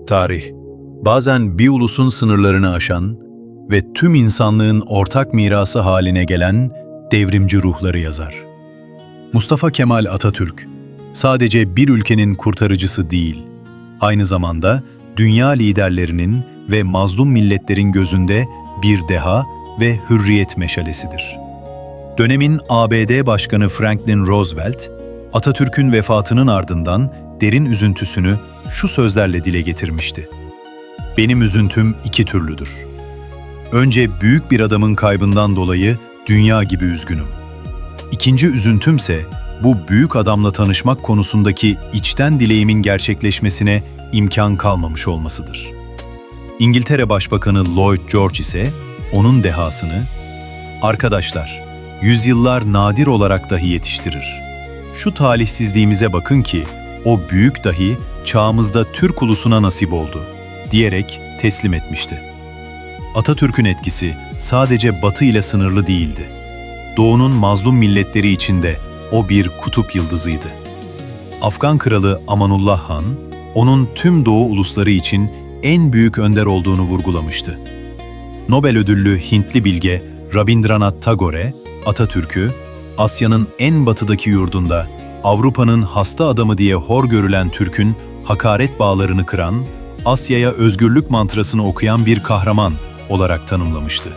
Tarih, bazen bir ulusun sınırlarını aşan ve tüm insanlığın ortak mirası haline gelen devrimci ruhları yazar. Mustafa Kemal Atatürk, sadece bir ülkenin kurtarıcısı değil, aynı zamanda dünya liderlerinin ve mazlum milletlerin gözünde bir deha ve hürriyet meşalesidir. Dönemin ABD Başkanı Franklin Roosevelt, Atatürk'ün vefatının ardından derin üzüntüsünü şu sözlerle dile getirmişti. "Benim üzüntüm iki türlüdür. Önce büyük bir adamın kaybından dolayı dünya gibi üzgünüm. İkinci üzüntümse bu büyük adamla tanışmak konusundaki içten dileğimin gerçekleşmesine imkan kalmamış olmasıdır." İngiltere Başbakanı Lloyd George ise onun dehasını, "Arkadaşlar, yüzyıllar nadir olarak dahi yetiştirir. Şu talihsizliğimize bakın ki o büyük dahi çağımızda Türk ulusuna nasip oldu," diyerek teslim etmişti. Atatürk'ün etkisi sadece Batı ile sınırlı değildi. Doğu'nun mazlum milletleri için de o bir kutup yıldızıydı. Afgan kralı Amanullah Han, onun tüm Doğu ulusları için en büyük önder olduğunu vurgulamıştı. Nobel ödüllü Hintli bilge Rabindranath Tagore, Atatürk'ü, Asya'nın en batıdaki yurdunda Avrupa'nın hasta adamı diye hor görülen Türk'ün hakaret bağlarını kıran, Asya'ya özgürlük mantrasını okuyan bir kahraman olarak tanımlamıştı.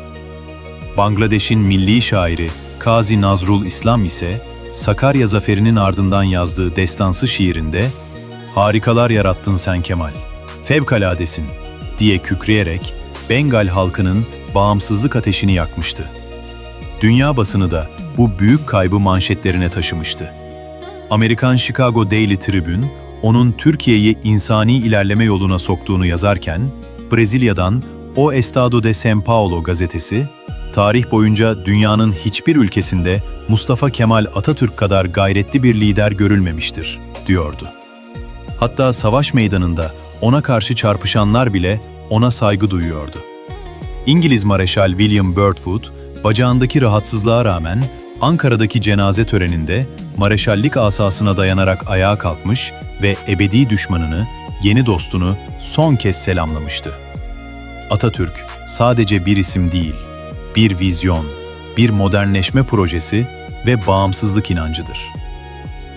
Bangladeş'in milli şairi Kazi Nazrul İslam ise Sakarya Zaferi'nin ardından yazdığı destansı şiirinde "Harikalar yarattın sen Kemal, fevkaladesin," diye kükreyerek Bengal halkının bağımsızlık ateşini yakmıştı. Dünya basını da bu büyük kaybı manşetlerine taşımıştı. Amerikan Chicago Daily Tribune, onun Türkiye'yi insani ilerleme yoluna soktuğunu yazarken, Brezilya'dan O Estado de São Paulo gazetesi, "Tarih boyunca dünyanın hiçbir ülkesinde Mustafa Kemal Atatürk kadar gayretli bir lider görülmemiştir," diyordu. Hatta savaş meydanında ona karşı çarpışanlar bile ona saygı duyuyordu. İngiliz Mareşal William Birdwood, bacağındaki rahatsızlığa rağmen Ankara'daki cenaze töreninde mareşallik asasına dayanarak ayağa kalkmış ve ebedi düşmanını, yeni dostunu son kez selamlamıştı. Atatürk sadece bir isim değil, bir vizyon, bir modernleşme projesi ve bağımsızlık inancıdır.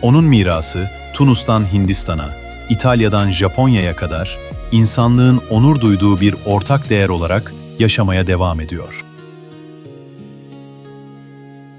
Onun mirası Tunus'tan Hindistan'a, İtalya'dan Japonya'ya kadar insanlığın onur duyduğu bir ortak değer olarak yaşamaya devam ediyor.